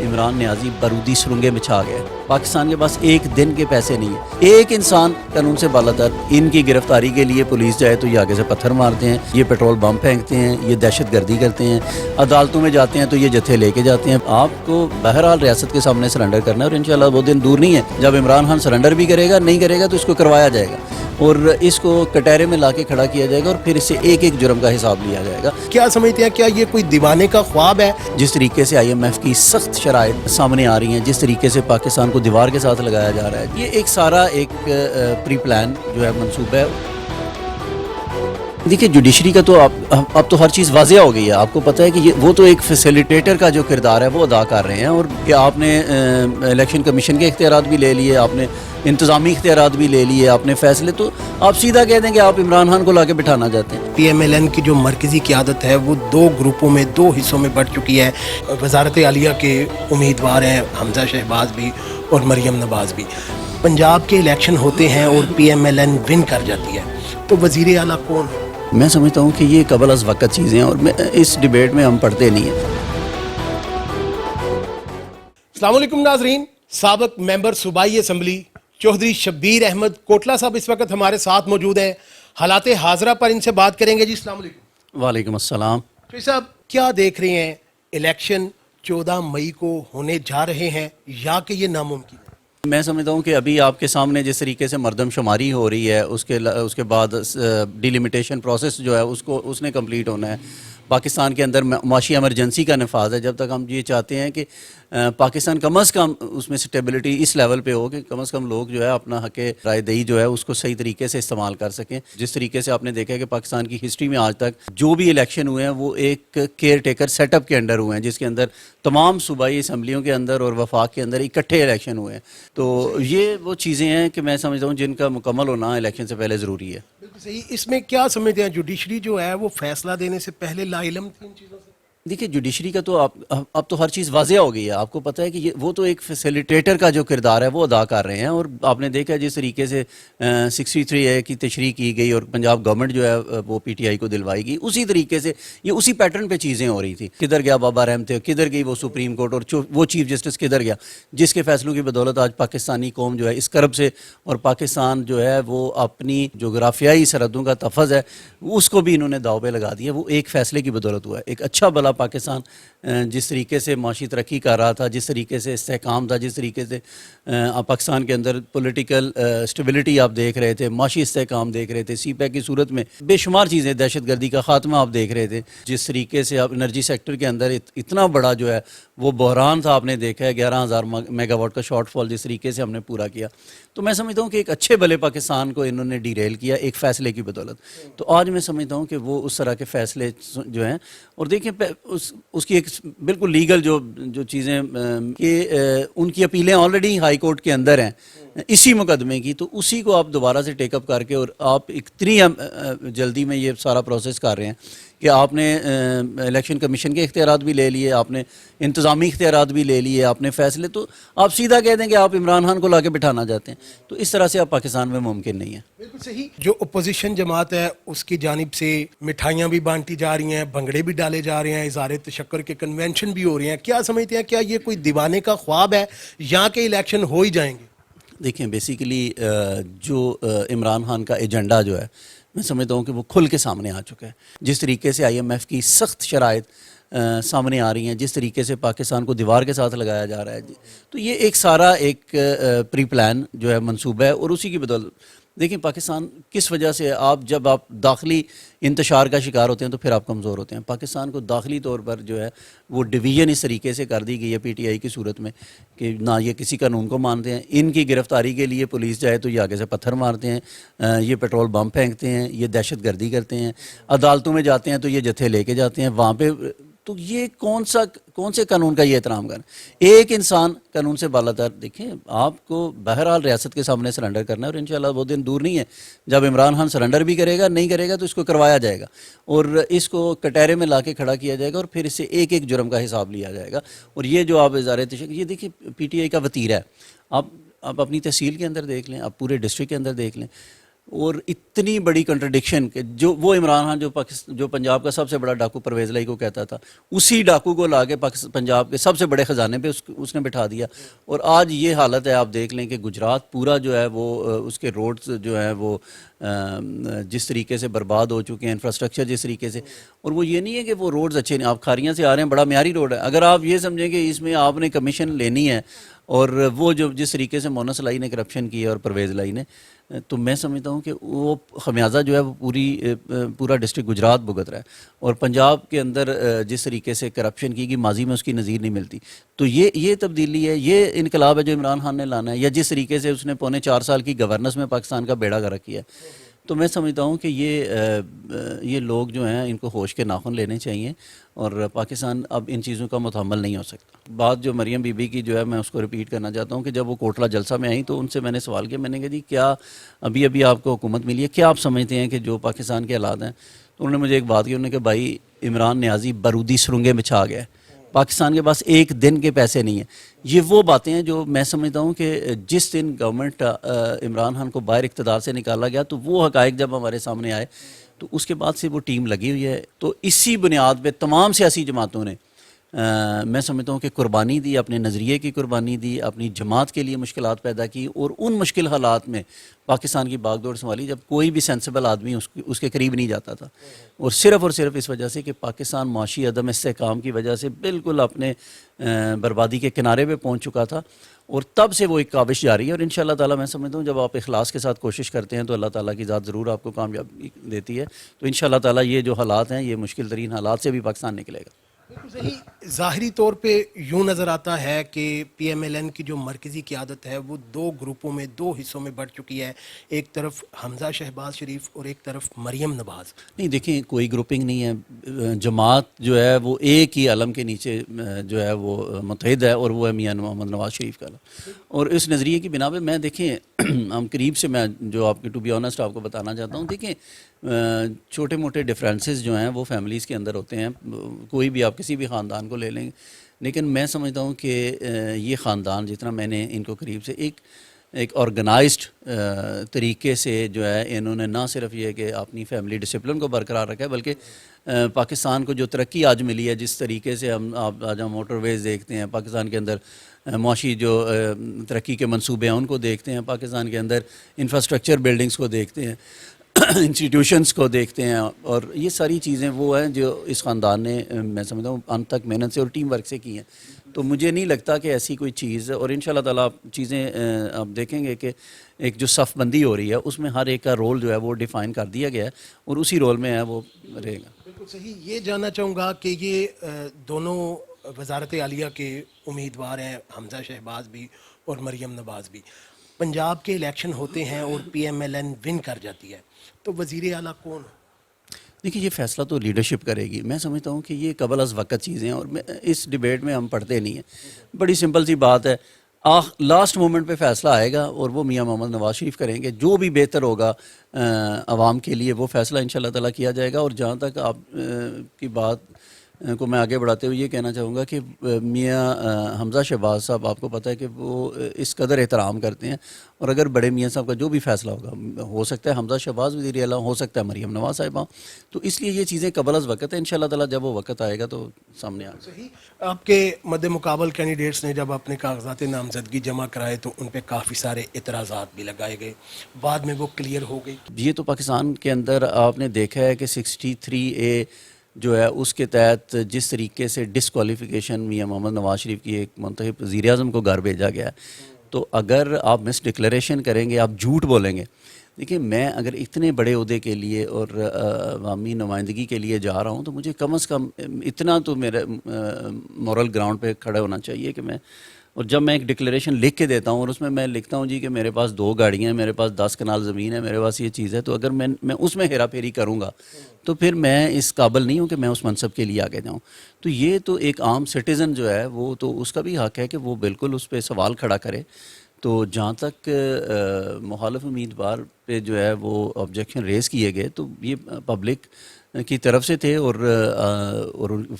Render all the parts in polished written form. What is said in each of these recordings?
عمران نیازی بارودی سرنگیں بچھا گئے. پاکستان کے پاس ایک دن کے پیسے نہیں ہیں. ایک انسان قانون سے بالاتر. ان کی گرفتاری کے لیے پولیس جائے تو یہ آگے سے پتھر مارتے ہیں, یہ پیٹرول بم پھینکتے ہیں, یہ دہشت گردی کرتے ہیں. عدالتوں میں جاتے ہیں تو یہ جتھے لے کے جاتے ہیں. آپ کو بہرحال ریاست کے سامنے سرنڈر کرنا ہے, اور انشاءاللہ وہ دن دور نہیں ہے جب عمران خان سرنڈر بھی کرے گا. نہیں کرے گا تو اس کو کروایا جائے گا, اور اس کو کٹہرے میں لا کے کھڑا کیا جائے گا, اور پھر اس سے ایک ایک جرم کا حساب لیا جائے گا. کیا سمجھتے ہیں, کیا یہ کوئی دیوانے کا خواب ہے؟ جس طریقے سے IMF کی سخت شرائط سامنے آ رہی ہیں, جس طریقے سے پاکستان کو دیوار کے ساتھ لگایا جا رہا ہے, یہ ایک سارا ایک پری پلان جو ہے منصوبہ ہے. دیکھیے جوڈیشری کا تو اب تو ہر چیز واضح ہو گئی ہے. آپ کو پتہ ہے کہ وہ تو ایک فیسیلیٹیٹر کا جو کردار ہے وہ ادا کر رہے ہیں, اور کہ آپ نے الیکشن کمیشن کے اختیارات بھی لے لیے, آپ نے انتظامی اختیارات بھی لے لیے, آپ نے فیصلے, تو آپ سیدھا کہہ دیں کہ آپ عمران خان کو لا کے بٹھانا چاہتے ہیں. PMLN کی جو مرکزی قیادت ہے وہ 2 گروپوں میں 2 حصوں میں بٹ چکی ہے. وزارت عالیہ کے امیدوار ہیں حمزہ شہباز بھی اور مریم نواز بھی. پنجاب کے الیکشن ہوتے ہیں اور PMLN ون کر جاتی ہے, تو وزیر اعلیٰ کون ہے؟ میں سمجھتا ہوں کہ یہ قبل از وقت چیزیں ہیں, اور اس ڈیبیٹ میں ہم پڑھتے نہیں ہیں. السلام علیکم ناظرین. سابق ممبر صوبائی اسمبلی چودھری شبیر احمد کوٹلہ صاحب اس وقت ہمارے ساتھ موجود ہیں. حالات حاضرہ پر ان سے بات کریں گے. جی السلام علیکم. وعلیکم السلام. شبیر صاحب, کیا دیکھ رہے ہیں, الیکشن 14 مئی کو ہونے جا رہے ہیں یا کہ یہ ناممکن ہے؟ میں سمجھتا ہوں کہ ابھی آپ کے سامنے جس طریقے سے مردم شماری ہو رہی ہے, اس کے بعد ڈیلیمیٹیشن پروسیس جو ہے اس نے کمپلیٹ ہونا ہے. پاکستان کے اندر معاشی ایمرجنسی کا نفاذ ہے. جب تک ہم یہ چاہتے ہیں کہ پاکستان کم از کم اس میں اسٹیبلٹی اس لیول پہ ہو کہ کم از کم لوگ جو ہے اپنا حق رائے دہی جو ہے اس کو صحیح طریقے سے استعمال کر سکیں. جس طریقے سے آپ نے دیکھا ہے کہ پاکستان کی ہسٹری میں آج تک جو بھی الیکشن ہوئے ہیں وہ ایک کیئر ٹیکر سیٹ اپ کے انڈر ہوئے ہیں, جس کے اندر تمام صوبائی اسمبلیوں کے اندر اور وفاق کے اندر اکٹھے الیکشن ہوئے ہیں. تو یہ وہ چیزیں ہیں کہ میں سمجھتا ہوں جن کا مکمل ہونا الیکشن سے پہلے ضروری ہے. بالکل صحیح. اس میں کیا سمجھتے ہیں, جوڈیشری جو ہے وہ فیصلہ دینے سے پہلے لا علم تھی ان چیزوں سے؟ دیکھیے جوڈیشری کا تو اب تو ہر چیز واضح ہو گئی ہے. آپ کو پتہ ہے کہ وہ تو ایک فیسیلیٹیٹر کا جو کردار ہے وہ ادا کر رہے ہیں, اور آپ نے دیکھا جس طریقے سے 63A کی تشریح کی گئی اور پنجاب گورنمنٹ جو ہے وہ PTI کو دلوائی گئی, اسی طریقے سے یہ اسی پیٹرن پہ چیزیں ہو رہی تھی. کدھر گیا بابا رحمت, کدھر گئی وہ سپریم کورٹ, اور وہ چیف جسٹس کدھر گیا, جس کے فیصلوں کی بدولت آج پاکستانی قوم جو ہے اس کرب سے, اور پاکستان جو ہے وہ اپنی جغرافیائی سرحدوں کا تحفظ ہے اس کو بھی انہوں نے داؤ پہ لگا دیا. وہ ایک فیصلے کی بدولت ہوا ہے. ایک اچھا بھلا پاکستان جس طریقے سے معاشی ترقی کر رہا تھا, جس طریقے سے استحکام تھا, جس طریقے سے پاکستان کے اندر پولیٹیکل اسٹیبلٹی آپ دیکھ رہے تھے, معاشی استحکام دیکھ رہے تھے, CPEC کی صورت میں بے شمار چیزیں, دہشت گردی کا خاتمہ آپ دیکھ رہے تھے, جس طریقے سے آپ انرجی سیکٹر کے اندر اتنا بڑا جو ہے وہ بحران تھا, آپ نے دیکھا ہے 11,000 میگا واٹ کا شارٹ فال جس طریقے سے ہم نے پورا کیا. تو میں سمجھتا ہوں کہ ایک اچھے بھلے پاکستان کو انہوں نے ڈیریل کیا ایک فیصلے کی بدولت. تو آج میں سمجھتا ہوں کہ وہ اس طرح کے فیصلے جو ہیں, اور دیکھیں اس کی ایک بالکل لیگل جو چیزیں کہ ان کی اپیلیں آلریڈی ہائی کورٹ کے اندر ہیں اسی مقدمے کی, تو اسی کو آپ دوبارہ سے ٹیک اپ کر کے, اور آپ اتنی جلدی میں یہ سارا پروسیس کر رہے ہیں کہ آپ نے الیکشن کمیشن کے اختیارات بھی لے لیے, آپ نے انتظامی اختیارات بھی لے لیے, آپ نے فیصلے, تو آپ سیدھا کہہ دیں کہ آپ عمران خان کو لا کے بٹھانا چاہتے ہیں. تو اس طرح سے آپ پاکستان میں ممکن نہیں ہے. بالکل صحیح. جو اپوزیشن جماعت ہے اس کی جانب سے مٹھائیاں بھی بانٹی جا رہی ہیں, بھنگڑے بھی ڈالے جا رہے ہیں, اظہار تشکر کے کنونشن بھی ہو رہے ہیں. کیا سمجھتے ہیں, کیا یہ کوئی دیوانے کا خواب ہے یا کہ الیکشن ہو ہی جائیں گے؟ دیکھیں بیسیکلی جو عمران خان کا ایجنڈا جو ہے میں سمجھتا ہوں کہ وہ کھل کے سامنے آ چکا ہے. جس طریقے سے IMF کی سخت شرائط سامنے آ رہی ہیں, جس طریقے سے پاکستان کو دیوار کے ساتھ لگایا جا رہا ہے, تو یہ ایک سارا ایک پری پلان جو ہے منصوبہ ہے, اور اسی کی بدولت دیکھیں پاکستان کس وجہ سے, جب آپ داخلی انتشار کا شکار ہوتے ہیں تو پھر آپ کمزور ہوتے ہیں. پاکستان کو داخلی طور پر جو ہے وہ ڈویژن اس طریقے سے کر دی گئی ہے PTI کی صورت میں کہ نہ یہ کسی قانون کو مانتے ہیں. ان کی گرفتاری کے لیے پولیس جائے تو یہ آگے سے پتھر مارتے ہیں, یہ پیٹرول بم پھینکتے ہیں, یہ دہشت گردی کرتے ہیں. عدالتوں میں جاتے ہیں تو یہ جتھے لے کے جاتے ہیں وہاں پہ. تو یہ کون سے قانون کا یہ احترام کریں. ایک انسان قانون سے بالاتر. دیکھیں آپ کو بہرحال ریاست کے سامنے سرنڈر کرنا ہے, اور انشاءاللہ وہ دن دور نہیں ہے جب عمران خان سرنڈر بھی کرے گا. نہیں کرے گا تو اس کو کروایا جائے گا, اور اس کو کٹہرے میں لا کے کھڑا کیا جائے گا, اور پھر اس سے ایک ایک جرم کا حساب لیا جائے گا. اور یہ جو آپ اظہار تشکر, یہ دیکھیں PTI کا وتیرہ ہے. آپ اپنی تحصیل کے اندر دیکھ لیں, آپ پورے ڈسٹرکٹ کے اندر دیکھ لیں, اور اتنی بڑی کنٹرڈکشن کہ جو وہ عمران خان جو پنجاب کا سب سے بڑا ڈاکو پرویز لائی کو کہتا تھا، اسی ڈاکو کو لا کے پنجاب کے سب سے بڑے خزانے پہ اس نے بٹھا دیا. اور آج یہ حالت ہے، آپ دیکھ لیں کہ گجرات پورا جو ہے وہ اس کے روڈز جو ہیں وہ جس طریقے سے برباد ہو چکے ہیں، انفراسٹرکچر جس طریقے سے. اور وہ یہ نہیں ہے کہ وہ روڈز اچھے نہیں، آپ کھاریاں سے آ رہے ہیں، بڑا معیاری روڈ ہے. اگر آپ یہ سمجھیں کہ اس میں آپ نے کمیشن لینی ہے، اور وہ جو جس طریقے سے مونس لائی نے کرپشن کی اور پرویز لائی نے، تو میں سمجھتا ہوں کہ وہ خمیازہ جو ہے وہ پورا ڈسٹرکٹ گجرات بھگت رہا ہے. اور پنجاب کے اندر جس طریقے سے کرپشن کی گئی، ماضی میں اس کی نظیر نہیں ملتی. تو یہ تبدیلی ہے، یہ انقلاب ہے جو عمران خان نے لانا ہے. یا جس طریقے سے اس نے 4.25 سال کی گورننس میں پاکستان کا بیڑا غرق کیا ہے. تو میں سمجھتا ہوں کہ یہ لوگ جو ہیں ان کو ہوش کے ناخن لینے چاہیے، اور پاکستان اب ان چیزوں کا متحمل نہیں ہو سکتا. بات جو مریم بی بی کی جو ہے میں اس کو ریپیٹ کرنا چاہتا ہوں کہ جب وہ کوٹلہ جلسہ میں آئیں تو ان سے میں نے سوال کیا، میں نے کہا جی کیا ابھی آپ کو حکومت ملی ہے، کیا آپ سمجھتے ہیں کہ جو پاکستان کے حالات ہیں؟ تو انہوں نے مجھے ایک بات کی، انہوں نے کہا بھائی عمران نیازی بارودی سرنگیں میں چھا گیا ہے، پاکستان کے پاس ایک دن کے پیسے نہیں ہیں. یہ وہ باتیں ہیں جو میں سمجھتا ہوں کہ جس دن گورنمنٹ عمران خان کو باہر اقتدار سے نکالا گیا تو وہ حقائق جب ہمارے سامنے آئے تو اس کے بعد سے وہ ٹیم لگی ہوئی ہے. تو اسی بنیاد پہ تمام سیاسی جماعتوں نے میں سمجھتا ہوں کہ قربانی دی، اپنے نظریے کی قربانی دی، اپنی جماعت کے لیے مشکلات پیدا کی، اور ان مشکل حالات میں پاکستان کی باغ دوڑ سنبھالی جب کوئی بھی سینسیبل آدمی اس کے قریب نہیں جاتا تھا. اور صرف اس وجہ سے کہ پاکستان معاشی عدم استحکام کی وجہ سے بالکل اپنے بربادی کے کنارے پہ پہنچ چکا تھا. اور تب سے وہ ایک کاوش جاری ہے، اور انشاءاللہ تعالیٰ میں سمجھتا ہوں جب آپ اخلاص کے ساتھ کوشش کرتے ہیں تو اللہ تعالیٰ کی ذات ضرور آپ کو کامیابی دیتی ہے. تو انشاءاللہ تعالیٰ یہ جو حالات ہیں، یہ مشکل ترین حالات سے بھی پاکستان نکلے گا. بالکل صحیح. ظاہری طور پہ یوں نظر آتا ہے کہ پی ایم ایل این کی جو مرکزی قیادت ہے وہ دو گروپوں میں، دو حصوں میں بڑھ چکی ہے. ایک طرف حمزہ شہباز شریف اور ایک طرف مریم نواز. نہیں دیکھیں، کوئی گروپنگ نہیں ہے، جماعت جو ہے وہ ایک ہی علم کے نیچے جو ہے وہ متحد ہے، اور وہ ہے میاں محمد نواز شریف کا علم. اور اس نظریے کی بنا پہ میں دیکھیں ہم قریب سے، میں جو آپ کی ٹو بی آنیسٹ آپ کو بتانا چاہتا ہوں، دیکھیں چھوٹے موٹے ڈفرینسز جو ہیں وہ فیملیز کے اندر ہوتے ہیں، کوئی بھی آپ کسی بھی خاندان کو لے لیں، لیکن میں سمجھتا ہوں کہ یہ خاندان جتنا میں نے ان کو قریب سے ایک آرگنائزڈ طریقے سے جو ہے انہوں نے نہ صرف یہ کہ اپنی فیملی ڈسپلن کو برقرار رکھا ہے، بلکہ پاکستان کو جو ترقی آج ملی ہے، جس طریقے سے آپ آج ہم موٹر ویز دیکھتے ہیں، پاکستان کے اندر معاشی جو ترقی کے منصوبے ہیں ان کو دیکھتے ہیں، پاکستان کے اندر انفراسٹرکچر بلڈنگز کو دیکھتے ہیں، انسٹیٹیوشنز کو دیکھتے ہیں، اور یہ ساری چیزیں وہ ہیں جو اس خاندان نے میں سمجھتا ہوں انت تک محنت سے اور ٹیم ورک سے کی ہیں. تو مجھے نہیں لگتا کہ ایسی کوئی چیز، اور انشاءاللہ تعالیٰ آپ چیزیں آپ دیکھیں گے کہ ایک جو صف بندی ہو رہی ہے اس میں ہر ایک کا رول جو ہے وہ ڈیفائن کر دیا گیا ہے، اور اسی رول میں ہے وہ رہے گا. بالکل صحیح. یہ جاننا چاہوں گا کہ یہ دونوں وزارت عالیہ کے امیدوار ہیں، حمزہ شہباز بھی اور مریم نواز بھی. پنجاب کے الیکشن ہوتے ہیں اور P M L N won کر جاتی ہے، تو وزیر اعلیٰ کون؟ دیکھیے یہ فیصلہ تو لیڈرشپ کرے گی. میں سمجھتا ہوں کہ یہ قبل از وقت چیزیں ہیں، اور اس ڈیبیٹ میں ہم پڑھتے نہیں ہیں. بڑی سمپل سی بات ہے، لاسٹ مومنٹ پہ فیصلہ آئے گا اور وہ میاں محمد نواز شریف کریں گے. جو بھی بہتر ہوگا عوام کے لیے وہ فیصلہ انشاءاللہ تعالیٰ کیا جائے گا. اور جہاں تک آپ کی بات کو میں آگے بڑھاتے ہوئے یہ کہنا چاہوں گا کہ میاں حمزہ شہباز صاحب، آپ کو پتہ ہے کہ وہ اس قدر احترام کرتے ہیں، اور اگر بڑے میاں صاحب کا جو بھی فیصلہ ہوگا، ہو سکتا ہے حمزہ شہباز وزیر اعلیٰ، ہو سکتا ہے مریم نواز صاحبہ، تو اس لیے یہ چیزیں قبل از وقت ہے. انشاءاللہ تعالیٰ جب وہ وقت آئے گا تو سامنے آ جائے. صحیح. آپ کے مد مقابل کینڈیڈیٹس نے جب اپنے کاغذات نامزدگی جمع کرائے تو ان پہ کافی سارے اعتراضات بھی لگائے گئے، بعد میں وہ کلیئر ہو گئی. یہ تو پاکستان کے اندر آپ نے دیکھا ہے کہ 63A جو ہے اس کے تحت جس طریقے سے ڈسکوالیفیکیشن میاں محمد نواز شریف کی ایک منتخب وزیر اعظم کو گھر بھیجا گیا ہے. تو اگر آپ مس ڈکلیریشن کریں گے، آپ جھوٹ بولیں گے. دیکھیں میں اگر اتنے بڑے عہدے کے لیے اور عوامی نمائندگی کے لیے جا رہا ہوں تو مجھے کم از کم اتنا تو میرے مورل گراؤنڈ پہ کھڑے ہونا چاہیے کہ میں، اور جب میں ایک ڈکلیریشن لکھ کے دیتا ہوں اور اس میں لکھتا ہوں جی کہ میرے پاس 2 گاڑیاں ہیں، میرے پاس 10 کنال زمین ہے، میرے پاس یہ چیز ہے، تو اگر میں اس میں ہیرا پھیری کروں گا تو پھر میں اس قابل نہیں ہوں کہ میں اس منصب کے لیے آگے جاؤں. تو یہ تو ایک عام سٹیزن جو ہے وہ تو اس کا بھی حق ہے کہ وہ بالکل اس پہ سوال کھڑا کرے. تو جہاں تک مخالف امیدوار پہ جو ہے وہ آبجیکشن ریز کیے گئے تو یہ پبلک کی طرف سے تھے اور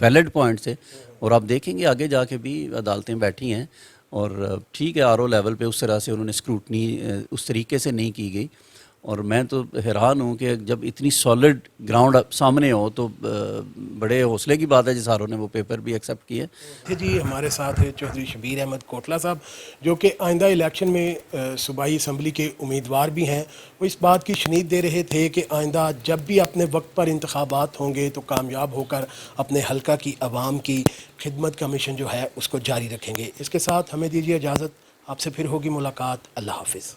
ویلڈ پوائنٹ تھے. اور آپ دیکھیں گے آگے جا کے بھی عدالتیں بیٹھی ہیں، اور ٹھیک ہے RO لیول پہ اس طرح سے انہوں نے اسکروٹنی اس طریقے سے نہیں کی گئی. اور میں تو حیران ہوں کہ جب اتنی سالڈ گراؤنڈ سامنے ہو تو بڑے حوصلے کی بات ہے جس ہاروں نے وہ پیپر بھی ایکسیپٹ کیے. جی ہمارے ساتھ ہے چودھری شبیر احمد کوٹلہ صاحب جو کہ آئندہ الیکشن میں صوبائی اسمبلی کے امیدوار بھی ہیں. وہ اس بات کی شنید دے رہے تھے کہ آئندہ جب بھی اپنے وقت پر انتخابات ہوں گے تو کامیاب ہو کر اپنے حلقہ کی عوام کی خدمت کا مشن جو ہے اس کو جاری رکھیں گے. اس کے ساتھ ہمیں دیجیے اجازت, آپ سے پھر ہوگی ملاقات. اللہ حافظ.